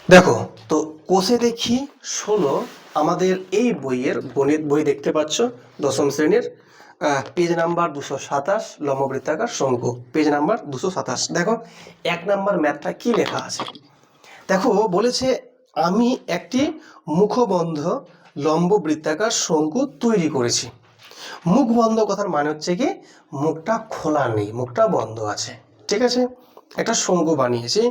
দেখো তো কোষে দেখি 16 আমাদের এই বইয়ের গণিত বই দেখতে পাচ্ছ, দশম শ্রেণীর পেজ নাম্বার 227, লম্ববৃত্তাকার শঙ্কু, পেজ নাম্বার 227। দেখো 1 নাম্বার ম্যাথটা কি লেখা আছে। দেখো বলেছে আমি একটি মুখবন্ধ লম্ববৃত্তাকার শঙ্কু তৈরি করেছি। মুখ বন্ধ কথার মানে হচ্ছে কি মুখটা খোলা নেই, মুখটা বন্ধ আছে, ঠিক আছে। একটা শঙ্কু বানিয়েছি,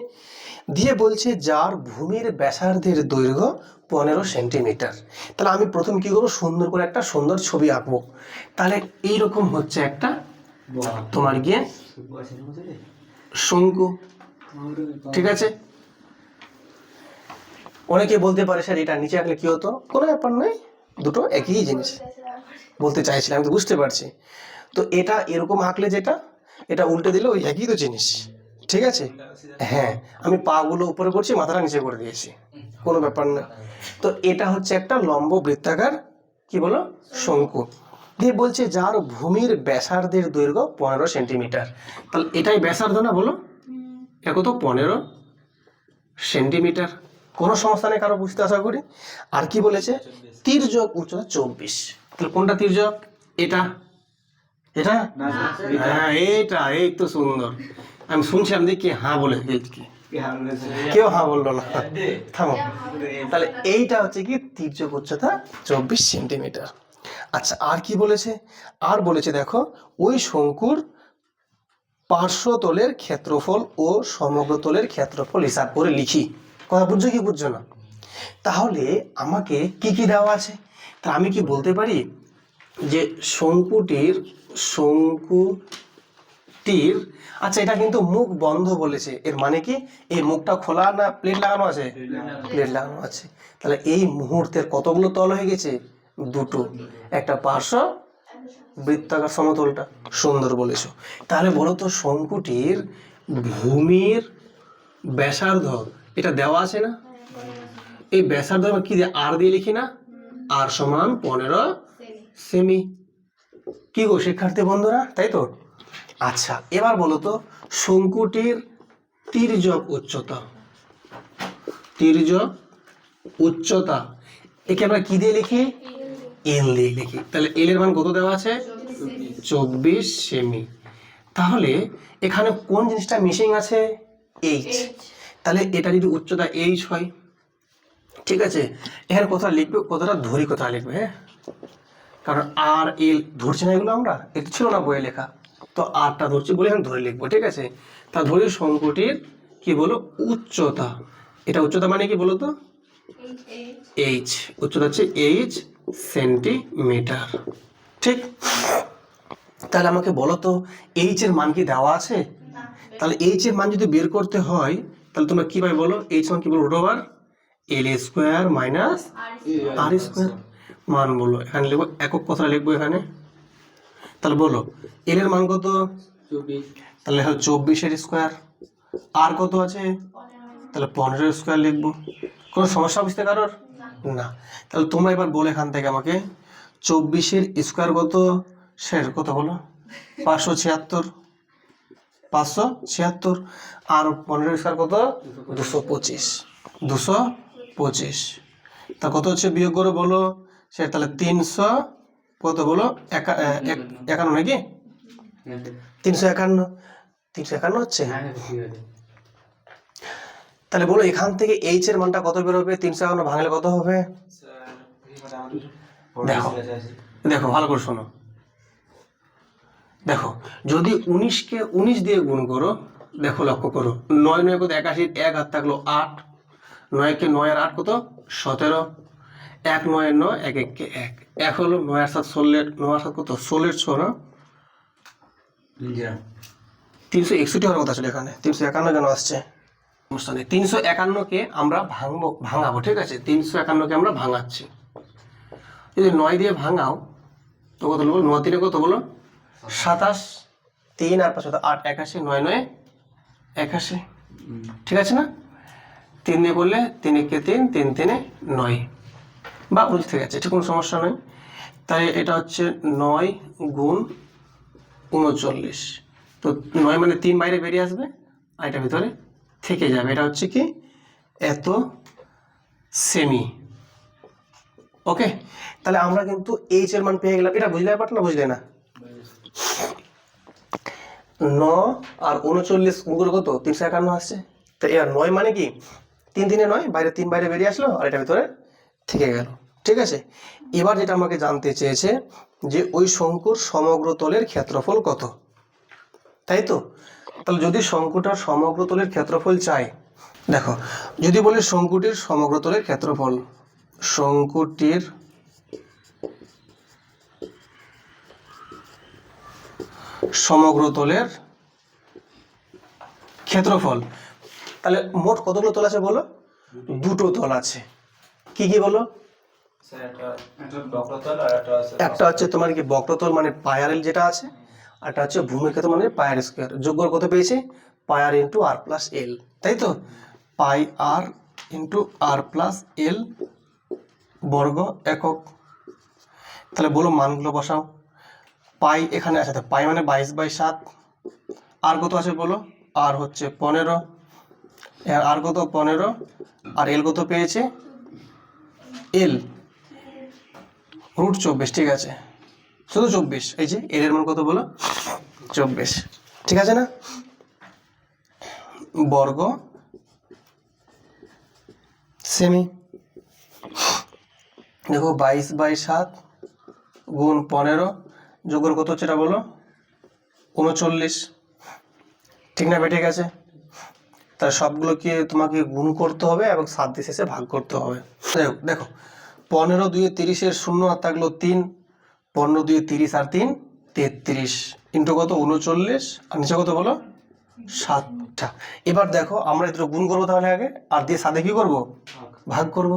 দিয়ে বলছে যার ভূমির ব্যাসার্ধের দৈর্ঘ্য 15 সেন্টিমিটার। তাহলে আমি প্রথম কি করবো, সুন্দর করে একটা সুন্দর ছবি আঁকবো। তাহলে এইরকম হচ্ছে একটা তোমার গিয়ে শঙ্কু, ঠিক আছে। অনেকে বলতে পারে স্যার এটা নিচে আঁকলে কি হতো, কোনো ব্যাপার নয়, দুটো একই জিনিস বলতে চাইছিলাম, আমি তো বুঝতে পারছি। তো এটা এরকম আঁকলে যেটা, এটা উল্টে দিলে ওই একই তো জিনিস, ঠিক আছে। হ্যাঁ, আমি পা গুলো উপরে করছি, মাথাটা নিচে করে দিয়েছি, কোনো ব্যাপার না। তো এটা হচ্ছে একটা লম্ব বৃত্তাকার কি বলো শঙ্কু, দিয়ে বলছে যার ভূমির ব্যাসার্ধের দৈর্ঘ্য 15 সেন্টিমিটার। তাহলে এটাই ব্যাসার্ধ না বলো, এটা কত 15 সেন্টিমিটার। কোনো সমস্যা নেই কারো, বুঝতে আশা করি। আর কি বলেছে, তির্যক উচ্চতা 24। তাহলে কোনটা তির্যক, এটা এটা হ্যাঁ এইটা, এই তো সুন্দর। আমি শুনছিলাম দেখি হ্যাঁ বলে কি, কেউ হ্যাঁ বললো না, থামো। তাহলে এইটা হচ্ছে কি তির্যক উচ্চতা 24 সেন্টিমিটার। আচ্ছা আর কি বলেছে, আর বলেছে দেখো ওই শঙ্কুর পার্শ্বতলের ক্ষেত্রফল ও সমগ্র তলের ক্ষেত্রফল হিসাব করে লিখি। কথা বুঝছো কি বুঝছো না? তাহলে আমাকে কি কি দেওয়া আছে, তা আমি কি বলতে পারি যে শঙ্কুটির আচ্ছা এটা কিন্তু মুখ বন্ধ বলেছে, এর মানে কি এই মুখটা খোলা না প্লেট লাগানো আছে, প্লেট লাগানো আছে। তাহলে এই মুহূর্তের কতগুলো তল হয়ে গেছে, দুটো, একটা পার্শ্ব বৃত্তাকার সমতলটা, সুন্দর বলেছো। তাহলে বলো তো শঙ্কুটির ভূমির ব্যাসার্ধ এটা দেওয়া আছে না, এই ব্যাসার্ধ কি দিয়ে আর দিয়ে লিখি না, আর সমান 15 সেমি। কি গো শিক্ষার্থী বন্ধুরা, তাই তো? আচ্ছা এবার বলো তো শঙ্কুটির তির্যক উচ্চতা, তির্যক উচ্চতা একে আমরা কি দিয়ে লিখি, এল দিয়ে লিখি। তাহলে এল এর মান কত দেওয়া আছে, 24 সেমি। তাহলে এখানে কোন জিনিসটা মিসিং আছে, এইচ। তাহলে এটা যদি উচ্চতা এইচ হয়, ঠিক আছে, এখানে কোথা লিখবে, কতটা ধরি কোথা লিখবে, হ্যাঁ, কারণ আর এল ধরছি না, এগুলো আমরা এটা ছিল না বইয়ে লেখা, তো আরটা ধরছি বলে এখানে ধরে লিখবো, ঠিক আছে। তা ধরি শঙ্কুটির কি বলো উচ্চতা, এটা উচ্চতা মানে কি বলো তো, এইচ, উচ্চতা হচ্ছে এইচ সেন্টিমিটার, ঠিক। তাহলে আমাকে বলো তো এইচ এর মান কি দেওয়া আছে, তাহলে এইচ এর মান যদি বের করতে হয় তাহলে তোমরা কি পাবে বলো, এইচ মান কি বলো রুট ওভার এল স্কোয়ার মাইনাস আর স্কোয়ার। মান বলো এখানে লিখবো, একক কথা লিখবো এখানে। তাহলে বলো এল এর মান কত, 24, তাহলে 24 স্কোয়ার, আর কত আছে, তাহলে 15 স্কোয়ার লিখবো। কোনো সমস্যা বুঝতে কারোর না? তাহলে তোমরা এবার বলো এখান থেকে আমাকে 24 স্কোয়ার কত, শেষ কত বলো, 576, 576, আর 15 স্কোয়ার কত, 225, 225। তা কত হচ্ছে বিয়োগ করে বলো, সে তাহলে 300 কত বলো, 51 নাকি, 351, 351 হচ্ছে। তাহলে বলো এখান থেকে এইচ এর মানটা কত বেরোবে, 351 ভাঙলে কত হবে, দেখো দেখো ভালো করে শোনো। দেখো যদি 19কে 19 দিয়ে গুণ করো, দেখো লক্ষ্য করো, 9 9 কত 81, 1 হাত থাকলো 8, 9কে 9 আর 8 কত 17, 1 9 9, 1 1 কে 1, 1 হলো 9 আর 7 16, 9 আর 7 কত 16 6 না, 361 হওয়ার কথা ছিল, এখানে 351 কেন আসছে, সমস্যা নেই। 351কে আমরা ভাঙাবো, ঠিক আছে, 351কে আমরা ভাঙাচ্ছি। যদি 9 দিয়ে ভাঙাও তো কত বলো, 9 3 কত বলো 27, 3 আর 5 8, 81, 9 9 81, ঠিক আছে না। 3 দিয়ে করলে 3 1 3, 3 3 9 বা 19 থেকে যাচ্ছে, ঠিক কোনো সমস্যা নয়। তাই এটা হচ্ছে 9 গুণ 39, তো 9 মানে 3 বাইরে বেরিয়ে আসবে আর এটা ভিতরে থেকে যাবে, এটা হচ্ছে কি এত সেমি। ওকে, তাহলে আমরা কিন্তু এইচ এর মান পেয়ে গেলাম। এটা বুঝলে ব্যাপারটা না বুঝলে না? 9 আর 39 গুণ কত? 351 আসছে। তো এর 9 মানে কি 3 3 9, বাইরে 3 বাইরে বেরিয়ে আসলো আর এটা ভিতরে থেকে গেল। ঠিক আছে, এবার যেটা আমাকে জানতে চেয়েছে যে ওই শঙ্কুর সমগ্র তলের ক্ষেত্রফল কত, তাই তো? তাহলে যদি শঙ্কুটার সমগ্র তলের ক্ষেত্রফল চাই, দেখো যদি বলি শঙ্কুটির সমগ্র তলের ক্ষেত্রফল, শঙ্কুটির সমগ্র তলের ক্ষেত্রফল, তাহলে মোট কতগুলো তল আছে বলো? দুটো তল আছে। কি কি বলো? একটা হচ্ছে তোমার কি বক্রতল মানে পায়ারেল যেটা আছে, আর একটা হচ্ছে ভূমিক্ষেত্র মানে পায়ার স্কোয়ার। যোগ্য কত পেয়েছে? পায়ার ইন্টু আর প্লাস এল, তাই তো? পাই আর ইন্টু আর প্লাস এল বর্গ একক। তাহলে বলো মানগুলো বসাও। পাই এখানে আছে, পাই মানে 22/7। আর কত আছে বলো? আর হচ্ছে 15, আর কত 15, আর এল কত পেয়েছে? এল √24। ঠিক আছে, শুধু 24। এই যে এল এর মান কত বলো? 24। ঠিক আছে না? বর্গ সেমি। দেখো 22/7 গুণ 15 যোগ কত হচ্ছে এটা বলো? 39। ঠিক না? ঠিক আছে, তাহলে সবগুলোকে তোমাকে গুণ করতে হবে এবং 7 দিয়ে শেষে ভাগ করতে হবে। দেখো 15 2 30 শূন্য আর থাকলো 3, 15 2 30 আর 3 33 ইন্টু কত? 39, আর নিচে কত বলো? 7টা। এবার দেখো আমরা এটা গুণ করবো, তাহলে আগে আর দিয়ে 7 কি করবো? ভাগ করব।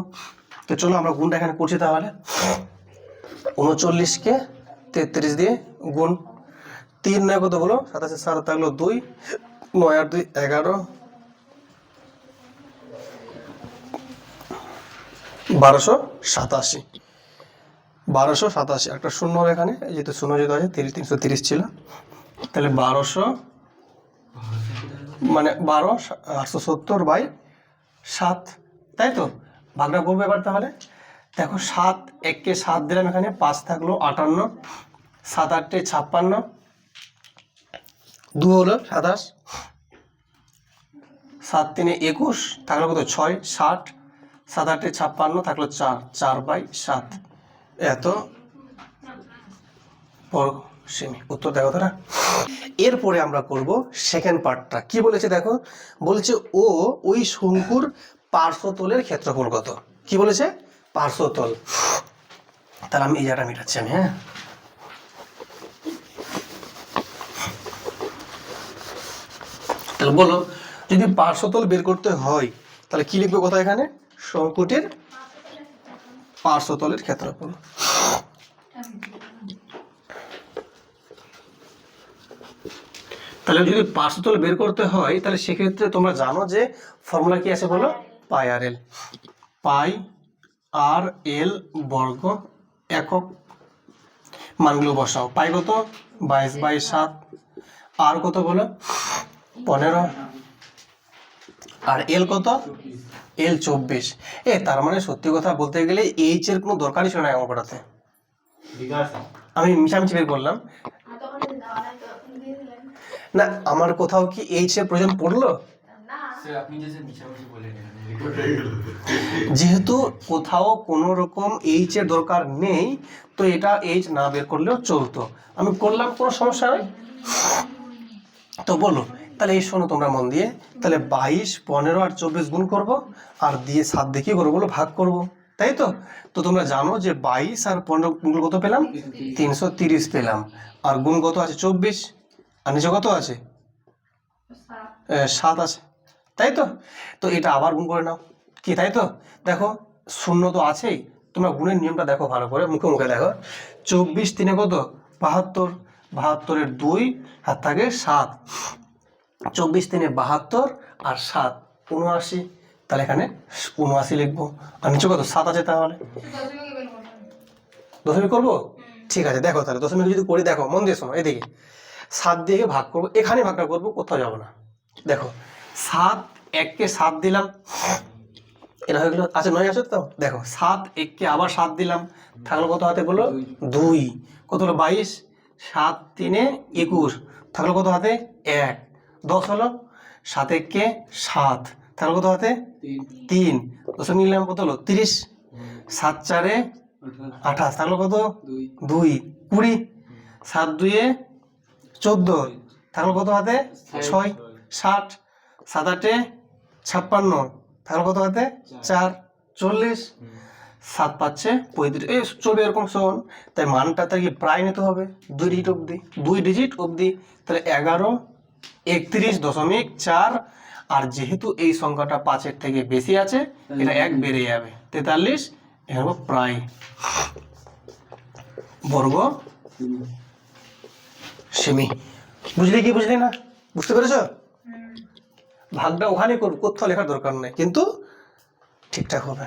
তো চলো আমরা গুণটা এখানে করছি। তাহলে 39কে 33 দিয়ে গুণ, 3 9 কত বলো? 27, 7 থাকলো 2, 9 আর 2 11, 1287। 1287, একটা শূন্য হবে এখানে, যেহেতু শূন্য যেহেতু আছে 330 ছিল, তাহলে 1200 মানে 870/7, তাই তো? ভাগটা করবো এবার। তাহলে দেখো 7 1কে 7 দিলাম এখানে, 5 থাকলো 58, 7 8 56, 2 হলো 27, 7 3 21 থাকলো কত? 6 60, 7 8 56 থাকলো 4, 4/7 এত বর্গ সেমি। উত্তর দেখো তারা। এরপরে আমরা করব সেকেন্ড পার্টটা। কি বলেছে দেখো? বলছে ও ওই শঙ্কুর পার্শ্বতলের ক্ষেত্রফল কত। কি বলেছে? পার্শ্বতল। তাহলে আমি এই জায়গাটা মেটাচ্ছি আমি। হ্যাঁ, তাহলে বলো যদি পার্শ্বতল বের করতে হয় তাহলে কি লিখবে কথা এখানে? শঙ্কুটির পার্শ্বতলের ক্ষেত্রফল। তাহলে যদি পার্শ্বতল বের করতে হয় তাহলে সেক্ষেত্রে তোমরা জানো যে ফর্মুলা কি আছে বলো? পাই আর এল। পাই আর এল বর্গ একক। মানগুলো বসাও। পাই কত? 22/7, আর কত বলো? 15, আর এল কত? এল 24। তার মানে সত্যি কথা বলতে গেলে এইচ এর কোনো দরকারই ছিল না অঙ্ক করাতে। আমি মিশামিশি বের করলাম না, আমার কোথাও কি এইচ এর প্রয়োজন পড়লো? যেহেতু কোথাও কোনো রকম এইচ এর দরকার নেই, তো এটা এইচ না বের করলেও চলতো, আমি করলাম, কোনো সমস্যা নেই। তো বলো তাহলে এই শোনো তোমরা মন দিয়ে, তাহলে 22 15 আর 24 গুণ করব, আর দিয়ে 7 দিয়ে কি করবো বলো? ভাগ করব, তাই তো? তো তোমরা জানো যে 22 আর 15 গুণ কত পেলাম? 330 পেলাম, আর গুণ কত আছে? 24, আর নিচে কত আছে? 7 আছে, তাই তো? তো এটা আবার গুণ করে নাও, কি তাই তো? দেখো শূন্য তো আছেই, তোমরা গুণের নিয়মটা দেখো ভালো করে, মুখে মুখে দেখো। 24 3 কত? 72, 72 2 হাত থাকে 7, 24 3 72 আর 7 79, তাহলে এখানে 79 লিখবো, আর নিচে কত? 7 আছে। তাহলে দশমিক করবো? ঠিক আছে, দেখো তাহলে দশমিক যদি করি, দেখো মন দিয়ে শোনো, এদিকে 7 দিয়ে ভাগ করবো, এখানে ভাগটা করবো, কোথাও যাবো না। দেখো 7 1কে 7 দিলাম, এটা হয়ে গেল। আচ্ছা 9 আছে তো, দেখো 7 1কে আবার 7 দিলাম, থাকলো কত হাতে বলো 2, কত হলো 22, 7 3 21, থাকলো কত হাতে 1, 10 হলো, 7 1কে 7, থাকলো কত হাতে 3, 10 নিলাম কত হলো 30, 7 4 28, থাকলো কত 2, 20, 7 2 14, থাকলো কত হাতে 6, 60, 7 8 56, থাকলো কত হাতে 4, 40, 7 5 35, এই চলবে এরকম শোন। তাই মানটা তার কি প্রায় নিতে হবে 2 ডিজিট অবধি, 2 ডিজিট অবধি, তাহলে 11 31.4, আর যেহেতু এই সংখ্যাটা 5-এর থেকে বেশি আছে এটা 1 বেড়ে যাবে 43, এর প্রায় বর্গ সেমি। বুঝলি কি বুঝলি না, বুঝতে পেরেছো? ভাগটা ওখানে করবো, কোথাও লেখার দরকার নেই, কিন্তু ঠিকঠাক হবে।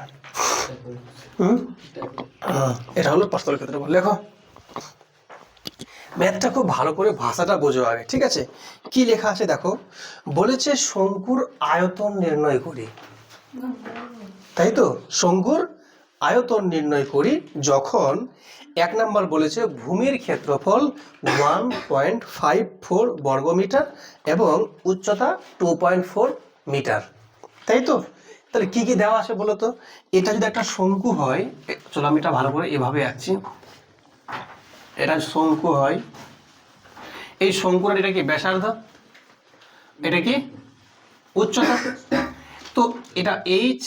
এটা হলো পাঁচতলের ক্ষেত্রে। লেখো, ম্যাথটা খুব ভালো করে ভাষাটা বোঝো আগে, ঠিক আছে? কি লেখা আছে দেখো, বলেছে শঙ্কুর আয়তন নির্ণয় করি, তাই তো? শঙ্কুর আয়তন নির্ণয় করি যখন 1 নাম্বার বলেছে ভূমির ক্ষেত্রফল 1.54 বর্গমিটার এবং উচ্চতা 2.4 মিটার, তাই তো? তাহলে কি কি দেওয়া আছে বলো তো? এটা যদি একটা শঙ্কু হয়, চলো আমি এটা ভালো করে এভাবে আঁকছি, এটা শঙ্কু হয়, এই শঙ্কুর এটা কি ব্যাসার্ধ, এটা কি উচ্চতা, তো এটা এইচ,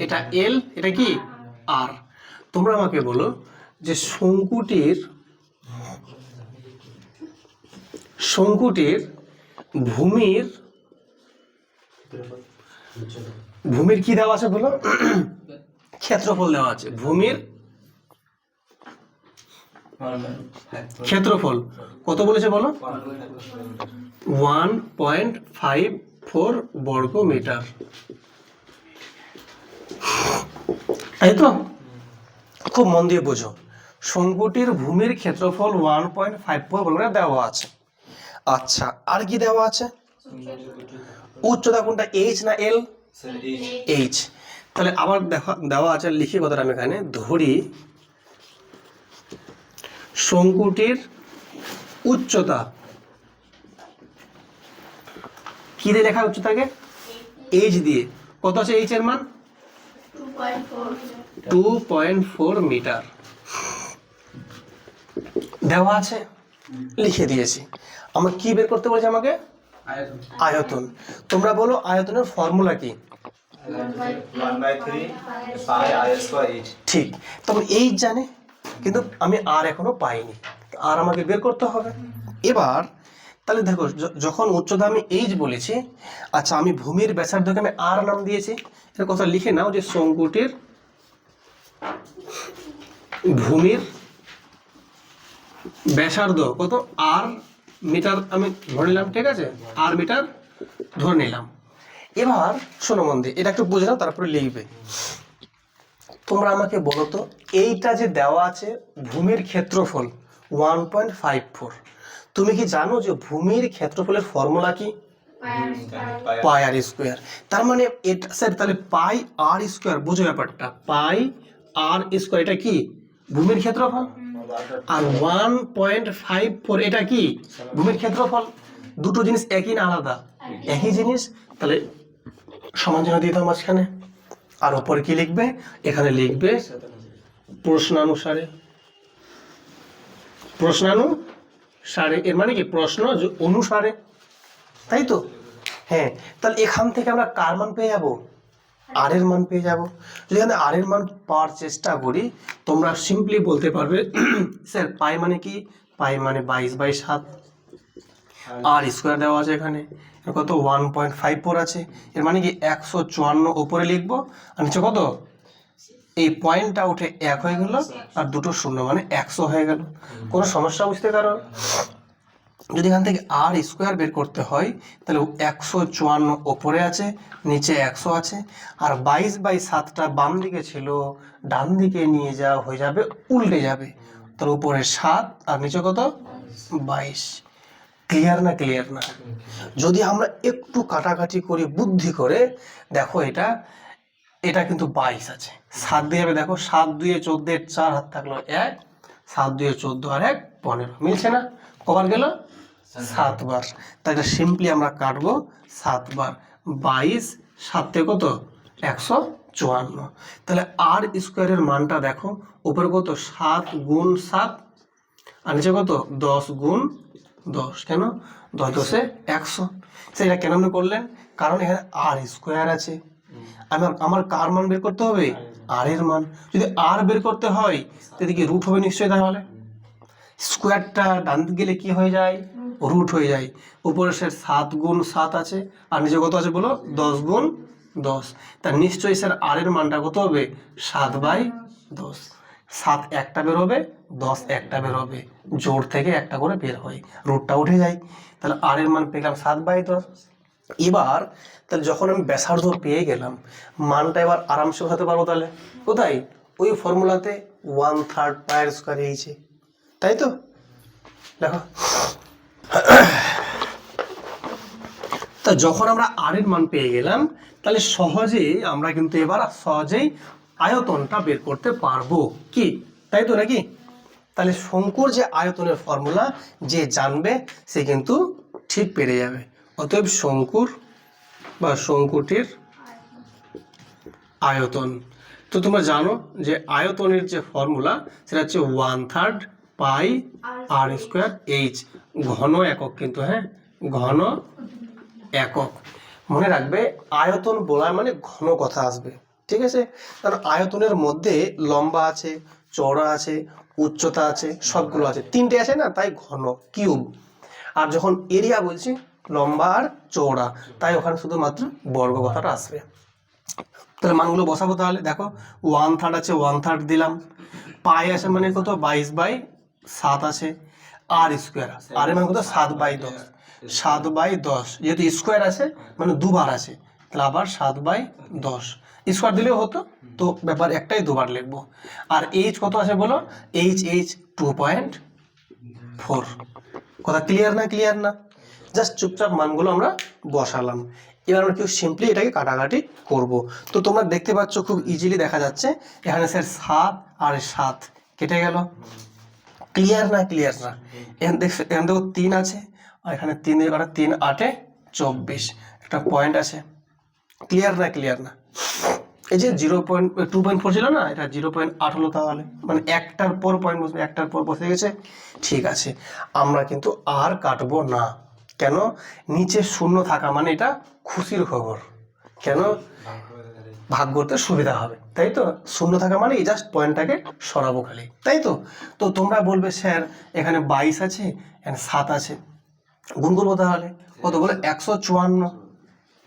এটা এল, এটা কি আর। তোমরা আমাকে বলো যে শঙ্কুটির ভূমির কি দেওয়া আছে বলো? ক্ষেত্রফল দেওয়া আছে। ভূমির ক্ষেত্রফল কত বলেছে বলো? 1.54 বর্গ মিটার, তাই তো? খুব মন দিয়ে বোঝো, শঙ্কুটির ভূমির ক্ষেত্রফল 1.54 বর্গ মিটার দেওয়া আছে। আচ্ছা, আর কি দেওয়া আছে? উচ্চতা কোনটা, এইচ না এল? এইচ। তাহলে আবার দেখো দেওয়া আছে, লিখি কথাটা আমি এখানে, ধরি শঙ্কুটির উচ্চতা, কি দিয়ে লেখা উচ্চতাকে? এইচ দিয়ে। কত আছে এইচ এর মান? 2.4 মিটার দেওয়া আছে, লিখে দিয়েছি। আমার কি বের করতে বলেছে আমাকে? আয়তন। তোমরা বলো আয়তনের ফর্মুলা কি? 1/3 পাই আর স্কয়ার এইচ। ঠিক, তবে এইচ জানে, কিন্তু আমি আর এখনো পাইনি, আর আমাকে বের করতে হবে। এবার তাহলে দেখো, যখন উচ্চতা আমি এইচ বলেছি, আচ্ছা আমি ভূমির ব্যাসার্ধকে আমি আর নাম দিয়েছি, এর কথা লিখে নাও যে শঙ্কুটির ভূমির ব্যাসার্ধ কত, আর মিটার আমি ধরে নিলাম, ঠিক আছে? আর মিটার ধরে নিলাম। এবার শোনো মন দিয়ে, এটা একটু বুঝে নাও, তারপরে লিখবে। তোমরা আমাকে বলো তো, এইটা যে দেওয়া আছে ভূমির ক্ষেত্রফল 1.54, তুমি কি জানো যে ভূমির ক্ষেত্রফলের ফর্মুলা কি? পাই আর স্কোয়ার। তার মানে এটা স্যার, তাহলে পাই আর স্কোয়ার, বুঝো ব্যাপারটা, পাই আর স্কোয়ার এটা কি? ভূমির ক্ষেত্রফল। আর 1.54 এটা কি? ভূমির ক্ষেত্রফল। দুটো জিনিস একই না আলাদা? একই জিনিস। তাহলে সমান চিহ্ন দিয়ে দাও মাঝখানে। আর উপরে কি লিখবে? এখানে লিখবে প্রশ্নানুসারে। প্রশ্নানুসারে এর মানে কি? প্রশ্ন অনুসারে, তাই তো? হ্যাঁ, তাহলে এখান থেকে আমরা কার মান পেয়ে যাব? আর এর মান পেয়ে যাব। যদি আমি আর এর মান পাওয়ার চেষ্টা করি, তোমরা সিম্পলি বলতে পারবে স্যার পাই মানে কি? পাই মানে 22/7, আর স্কোয়ার দেওয়া আছে এখানে, কত 1.54 আছে, এর মানে কি 154 উপরে লিখবো, আর নিচে কত? এই পয়েন্টটা উঠে 1 হয়ে গেল, আর দুটো শূন্য মানে 100 হয়ে গেল। কোনো সমস্যা বুঝতে পারো? যদি এখান থেকে আর স্কোয়ার বের করতে হয়, তাহলে 154 ওপরে আছে, নিচে 100 আছে, আর 22/7টা বাম দিকে ছিল, ডান দিকে নিয়ে যাওয়া হয়ে যাবে, উল্টে যাবে, তার উপরে 7 আর নিচে কত? 22। ক্লিয়ার না? ক্লিয়ার না? যদি আমরা একটু কাটাকাটি করি বুদ্ধি করে, দেখো এটা এটা কিন্তু 22 আছে, 7 দিয়ে যাবে, দেখো 7 2 14, 4 হাত থাকলো 1, 7 2 14 আর 1 15, মিলছে না? কবার গেল? 7 বার। তাই এটা সিম্পলি আমরা কাটবো 7 বার, 22 7 থেকে কত? 154। তাহলে আর স্কোয়ারের মানটা দেখো, উপরে কত? 7 গুণ 7 আর নিচে কত? 10 গুণ 10। কেন? 10 10 100। সেটা কেন মনে করলেন? কারণ এখানে আর স্কোয়ার আছে, আমার কার মান বের করতে হবে? আর এর মান। যদি আর বের করতে হয় তাহলে কি রুট হবে নিশ্চয়ই, তাহলে স্কোয়ারটা ডান দিকে গেলে কি হয়ে যায়? রুট হয়ে যায়। উপরে স্যার 7 গুণ 7 আছে আর নিচে কত আছে বলো? 10 গুণ 10। তার নিশ্চয়ই স্যার আর এর মানটা কত হবে? 7/10। 7 একটা বের হবে, 10 একটা বের হবে, জোড় থেকে একটা করে বের হয়, রুটটা উঠে যায়। তাহলে আর এর মান পেলাম 7/10। এবার তাহলে যখন আমি ব্যাসার্ধ পেয়ে গেলাম, মানটা এবার আরামসে বসাতে পারবো। তাহলে কোথায়? ওই ফর্মুলাতে 1/3 পায়ের স্কোয়ার এইছে, তাই তো? দেখো, তা যখন আমরা আর এর মান পেয়ে গেলাম, তাহলে সহজেই আমরা কিন্তু এবার সহজেই আয়তনটা বের করতে পারবো, কি তাই তো নাকি? তাহলে শঙ্কুর যে আয়তনের ফর্মুলা যে জানবে সে কিন্তু ঠিক পেরে যাবে। অতএব শঙ্কুর বা শঙ্কুটির আয়তন, তো তোমরা জানো যে আয়তনের যে ফর্মুলা সেটা হচ্ছে 1/3 পাই আর স্কোয়ার এইচ, ঘন একক কিন্তু, হ্যাঁ ঘন একক। মনে রাখবে আয়তন বলার মানে ঘন কথা আসবে, ঠিক আছে? কারণ আয়তনের মধ্যে লম্বা আছে, চওড়া আছে, উচ্চতা আছে, সবগুলো আছে, 3টে আছে না, তাই ঘন কিউব। আর যখন এরিয়া বলছি লম্বা আর চওড়া, তাই ওখানে শুধুমাত্র বর্গ কথাটা আসবে। তাহলে মানগুলো বসাবো। তাহলে দেখো 1/3 আছে, 1/3 দিলাম। পাই আছে মানে কত? 22/7 আছে। আর স্কোয়ার, আর এর মানে কত? 7/10। 7/10 যেহেতু স্কোয়ার আছে মানে দুবার আছে, তাহলে আবার 7/10 স্কোয়ার দিলেও হতো, তো ব্যাপার একটাই, দুবার লিখবো। আর এইচ কত আছে বলো? এইচ 2.4। কথা ক্লিয়ার না? ক্লিয়ার না? জাস্ট চুপচাপ মানগুলো আমরা বসালাম। এবার আমরা কেউ সিম্পলি এটাকে কাটাকাটি করব। তো তোমরা দেখতে পাচ্ছ খুব ইজিলি দেখা যাচ্ছে এখানে স্যার 7 আর 7 কেটে গেল। ক্লিয়ার না? ক্লিয়ার না? এখানে দেখো 3 আছে আর এখানে 3 দিয়ে কাটা, 3 8 24, একটা পয়েন্ট আছে। ক্লিয়ার না? ক্লিয়ার না? এই যে 2.4 ছিল না, এটা 0.8 হলো, তাহলে মানে একটার পর পয়েন্ট বসবে, একটার পর বসে গেছে। ঠিক আছে, আমরা কিন্তু আর কাটবো না। কেন? নিচে শূন্য থাকা মানে এটা খুশির খবর। কেন? ভাগ করতে সুবিধা হবে, তাই তো? শূন্য থাকা মানে এই জাস্ট পয়েন্টটাকে সরাবো খালি, তাই তো? তো তোমরা বলবে স্যার এখানে 22 আছে, এখানে 7 আছে, গুণ করবো। তাহলে কত বলো? 154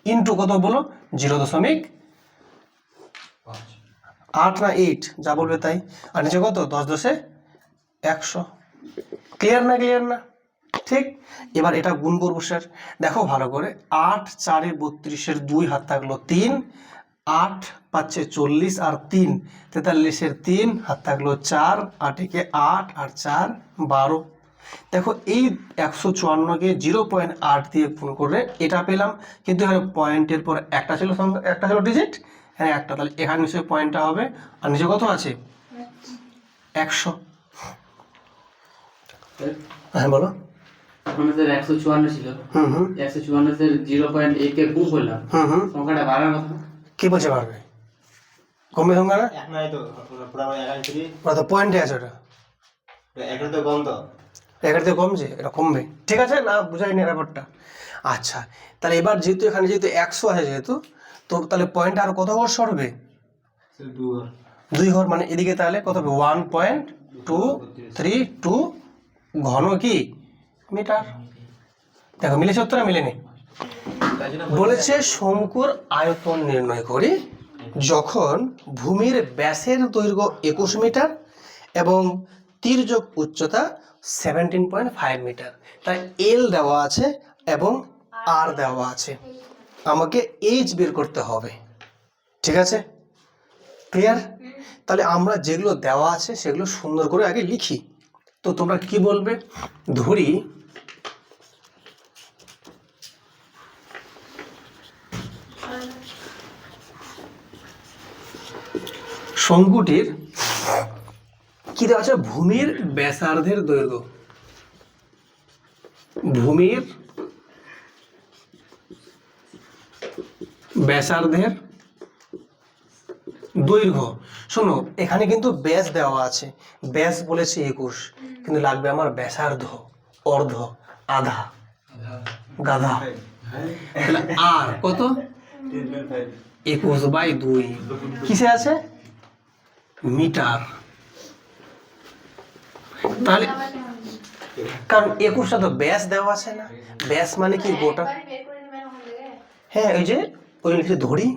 ইন্টু কত বলো? 0.8 না 8, যা বলবে তাই। আর নিচে কত? 10 10 100। ক্লিয়ার না? ক্লিয়ার না? ঠিক। এবার এটা গুণ করবো স্যার, দেখো ভালো করে। 8 4 32 2 হাত থাকলো 3, 8 পাচ্ছে 40 আর 3 43 3 হাত থাকলো 4, 8 একে 8 আর 4 12। দেখো এই 154কে 0.8 দিয়ে গুণ করে এটা পেলাম, কিন্তু এখানে পয়েন্টের পর একটা ছিল সংখ্যা, একটা ছিল ডিজিট, হ্যাঁ একটা, তাহলে এখানে নিশ্চয়ই পয়েন্টটা হবে। আর নিচে কত আছে? 100। হ্যাঁ বলো। আমাদের 154 ছিল, 154 তে 0.8 কে গুণ করলাম, সংখ্যাটা বাড়ার কথা। কি বলছে পারবে? কমবে সংখ্যাটা? এক নাই তো, পুরো একাই ছিল। ওটা তো পয়েন্টে আছে, ওটা একটা তো কম তো। এখান থেকে কমছে, এটা কমবে। ঠিক আছে, না বুঝাইনি ব্যাপারটা। আচ্ছা, তাহলে এবার যেহেতু এখানে যেহেতু 100 আছে যেহেতু, তো তাহলে পয়েন্ট আর কত ঘর সরবে? 2 ঘর, মানে এদিকে তাহলে কত হবে? 1.232 ঘন কি মিটার। দেখো মিলেছে উত্তরটা? মিলেনি? বলেছে শঙ্কুর আয়তন নির্ণয় করি যখন ভূমির ব্যাসের দৈর্ঘ্য 21 মিটার এবং তির্যক উচ্চতা 17.5 মিটার। তাই এল দেওয়া আছে এবং আর দেওয়া আছে, আমাকে এইচ বের করতে হবে। ঠিক আছে, ক্লিয়ার? তাহলে আমরা যেগুলো দেওয়া আছে সেগুলো সুন্দর করে আগে লিখি। তো তোমরা কি বলবে? ধরি শঙ্কুটির কি দেওয়া আছে? ভূমির ব্যাসার্ধের দৈর্ঘ্য, ভূমির ব্যাসার্ধের দৈর্ঘ্য। শোনো, এখানে কিন্তু ব্যাস দেওয়া আছে, ব্যাস বলেছে 21, কিন্তু লাগবে আমার ব্যাসার্ধ, অর্ধ, আধা, গাধা। তাহলে আর কত? 21/2 কিসে আছে? মিটার। তাহলে কারণ 21টা তো ব্যাস দেওয়া আছে না, ব্যাস মানে কি গোটা, হ্যাঁ ওই যে ওই লিখে ধরি,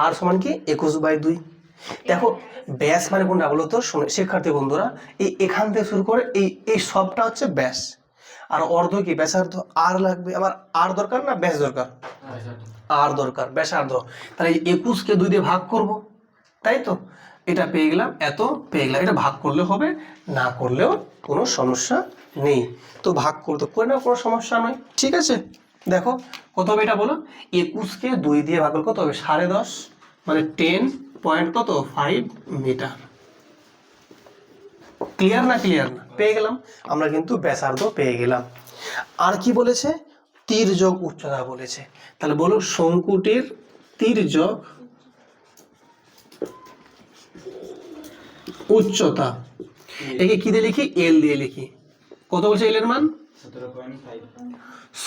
আর সমান কি 21/2। দেখো ব্যাস মানে কোনটা বলো তো? শিক্ষার্থী বন্ধুরা, এই এখান থেকে শুরু করে এই এই সবটা হচ্ছে ব্যাস, আর অর্ধ কি ব্যাসার্ধ, আর লাগবে। আবার আর দরকার না ব্যাস দরকার? আর দরকার, ব্যাসার্ধ। তাহলে 21কে 2 দিয়ে ভাগ করব, তাই তো? এটা পেয়ে গেলাম, এত পেয়ে গেলাম। এটা ভাগ করলে হবে, না করলেও কোনো সমস্যা নেই। তো ভাগ করতে করে না, কোনো সমস্যা নয়, ঠিক আছে? দেখো কত হবে এটা বলো? 21কে 2 দিয়ে ভাগ করলে কত হবে? 10.5, মানে 10.5 মিটার। ক্লিয়ার না? ক্লিয়ার না? পেয়ে গেলাম আমরা, কিন্তু ব্যাসার্ধ পেয়ে গেলাম। আর কি বলেছে? তির্যক উচ্চতা বলেছে। তাহলে বলো শঙ্কুটির তির্যক উচ্চতা, একে কি দিয়ে লিখি? এল দিয়ে লিখি। কত বলছে এল এর মান?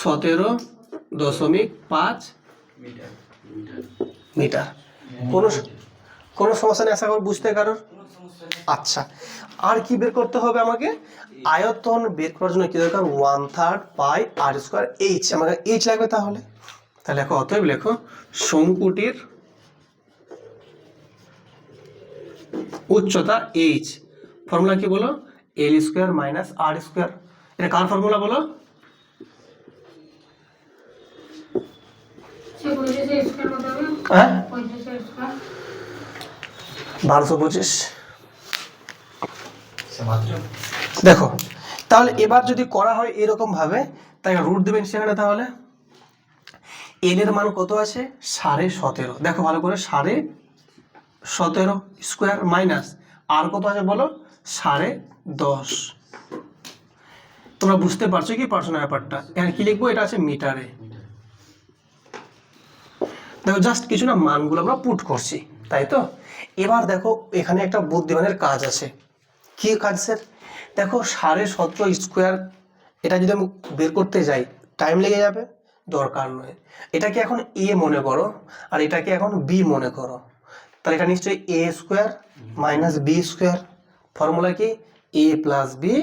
17.5 মিটার। কোনো সমস্যা নেই আশা করি বুঝতে কারোর? আচ্ছা, আর কি বের করতে হবে আমাকে? আয়তন বের করার জন্য কি দরকার? 1/3 পাই আর স্কোয়ার এইচ, আমাকে এইচ লাগবে। তাহলে লেখো, অতএব লেখো শঙ্কুটির উচ্চতা এইচ। ফর্মুলা কি বলো? এল স্কোয়ার মাইনাস আর স্কোয়ার। এটা কার ফর্মুলা বলো? হ্যাঁ 1225। দেখো তাহলে এবার যদি করা হয় এরকম ভাবে, তাই রুট দেবেন সেখানে। তাহলে এল এর মান কত আছে? 17.5। দেখো ভালো করে, 17.5 স্কোয়ার মাইনাস আর কত আছে বলো? 10.5। তোমরা বুঝতে পারছো কি পারছো না ব্যাপারটা? এখানে কি লিখবো? এটা আছে মিটারে। দেখো জাস্ট কিছু না, মানগুলো আমরা পুট করছি, তাই তো? এবার দেখো এখানে একটা বুদ্ধিমানের কাজ আছে। কি কাজ স্যার? দেখো 17.5 স্কোয়ার, এটা যদি আমি বের করতে যাই টাইম লেগে যাবে, দরকার নয়। এটাকে এখন এ মনে করো, আর এটাকে এখন বি মনে করো। তাহলে এটা নিশ্চয়ই a square minus b square. Formula কি? A plus b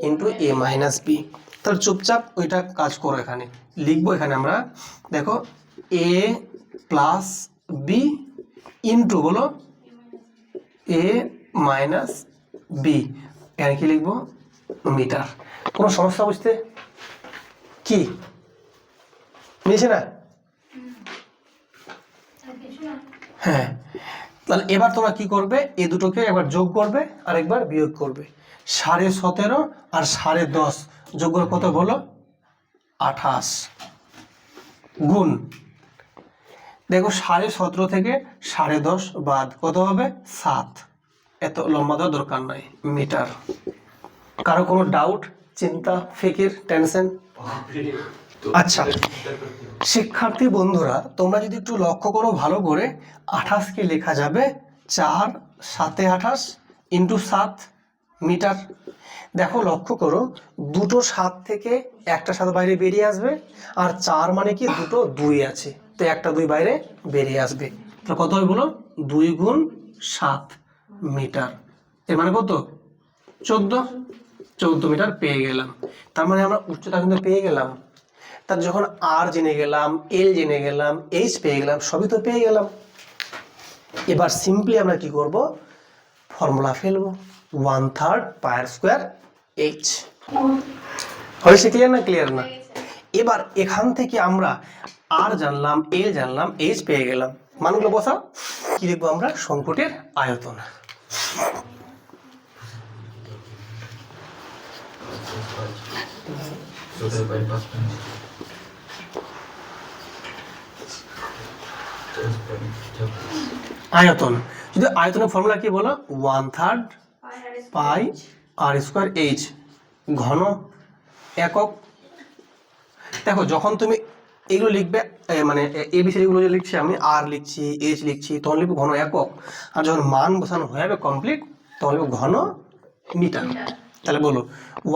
into a minus b. তাহলে চুপচাপ ওইটা কাজ করো। এখানে লিখবো, এখানে আমরা দেখো এ প্লাস বি ইন্টু বলো এ মাইনাস বি। এখানে কি লিখবো? মিটার। কোনো সমস্যা বুঝতে? কি মিলছে না? হ্যাঁ, তাহলে এবার তোমরা কি করবে? এ দুটোকে একবার যোগ করবে আর একবার বিয়োগ করবে। 17.5 আর 10.5 যোগ করে কত বলো? 28 গুণ, দেখো 17.5 থেকে 10.5 বাদ কত হবে? 7। এত লম্বা দেওয়ার দরকার নাই, মিটার। কারো কোনো ডাউট, চিন্তা, ফিকির, টেনশন? আচ্ছা শিক্ষার্থী বন্ধুরা, তোমরা যদি একটু লক্ষ্য করো ভালো করে, 28কে লেখা যাবে 4 7 28 ইন্টু 7 মিটার। দেখো লক্ষ্য করো, দুটো 7 থেকে একটা 7 বাইরে বেরিয়ে আসবে, আর 4 মানে কি দুটো 2 আছে, তো একটা 2 বাইরে বেরিয়ে আসবে। তো কত হবে বলো? 2 গুণ 7 মিটার। এর মানে কত? 14 মিটার পেয়ে গেলাম। তার মানে আমরা উচ্চতা কিন্তু পেয়ে গেলাম। তার যখন আর জেনে গেলাম, এল জেনে গেলাম, এইচ পেয়ে গেলাম, সবই তো পেয়ে গেলাম। এবার সিম্পলি আমরা কি করব? ফর্মুলা ফেলবো, 1/3 পাই আর স্কোয়ার এইচ। হয়েছে? ক্লিয়ার না? ক্লিয়ার না? এবার এখান থেকে আমরা আর জানলাম, এল জানলাম, এইচ পেয়ে গেলাম। মানগুলো বসাও। কি লিখবো আমরা? শঙ্কুটির আয়তন। আয়তন যদি আয়তনের ফর্মুলা কি বলো, 1/3 পাই আর স্কোয়ার এইচ, ঘন একক। দেখো যখন তুমি এগুলো লিখবে, মানে এবিসিডিগুলো যে লিখছি আমি, আর লিখছি, এইচ লিখছি, তখন লিখবো ঘন একক। আর যখন মান বসানো হয়ে যাবে কমপ্লিট, তখন লিখবো ঘন মিটার। তাহলে বলো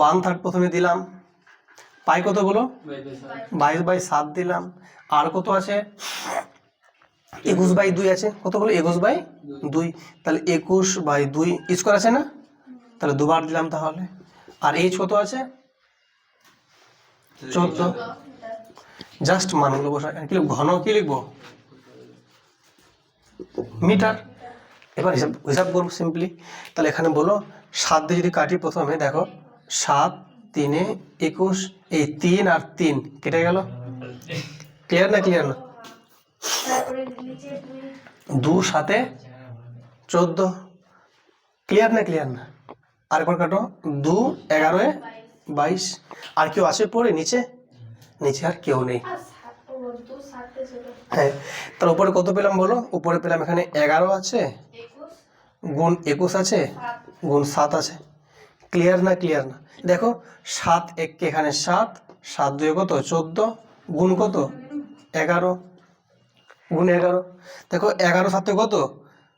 1/3 প্রথমে দিলাম, পাই কত বলো, 22/7 দিলাম, আর কত আছে, 21/2 আছে, কত বলো, 21/2। তাহলে 21/2 স্কোয়ার আছে না, তাহলে দুবার দিলাম তাহলে। আর এইচ কত আছে, 14। জাস্ট মানগুলো বসা, কি লিখবো, ঘন কি লিখবো, মিটার। এবার হিসাব হিসাব করবো সিম্পলি। তাহলে এখানে বলো 7 দিয়ে যদি কাটি, প্রথমে দেখো 7 3 21, এই 3 আর 3 কেটে গেল। ক্লিয়ার না, ক্লিয়ার না, 2 7 14, ক্লিয়ার না, ক্লিয়ার না। আরেকবার কাটো, 2 11 22। আর কেউ আছে পড়ে নিচে, নিচে আর কেউ নেই। হ্যাঁ, তার উপরে কত পেলাম বলো, উপরে পেলাম এখানে 11 আছে, গুণ 21 আছে, গুণ 7 আছে। ক্লিয়ার না, ক্লিয়ার না। দেখো 7 1 এখানে 7, 7 2 কত 14, গুণ কত 11, গুণ 11। দেখো 11 7 কত,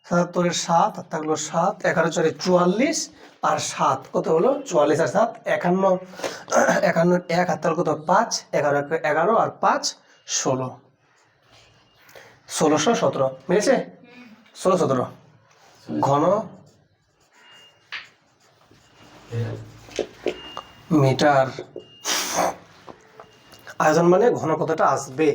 77 এর 7 আর থাকলো 7, 11 4 44, আর 7 কত হলো 44 আর 7 51, 51 1 আর তাহলে কত 5, 11 11 আর 5 16, 1617 মিলেছে, 1617 ঘন মিটার। আয়তন মানে ঘন কতটা আসবে।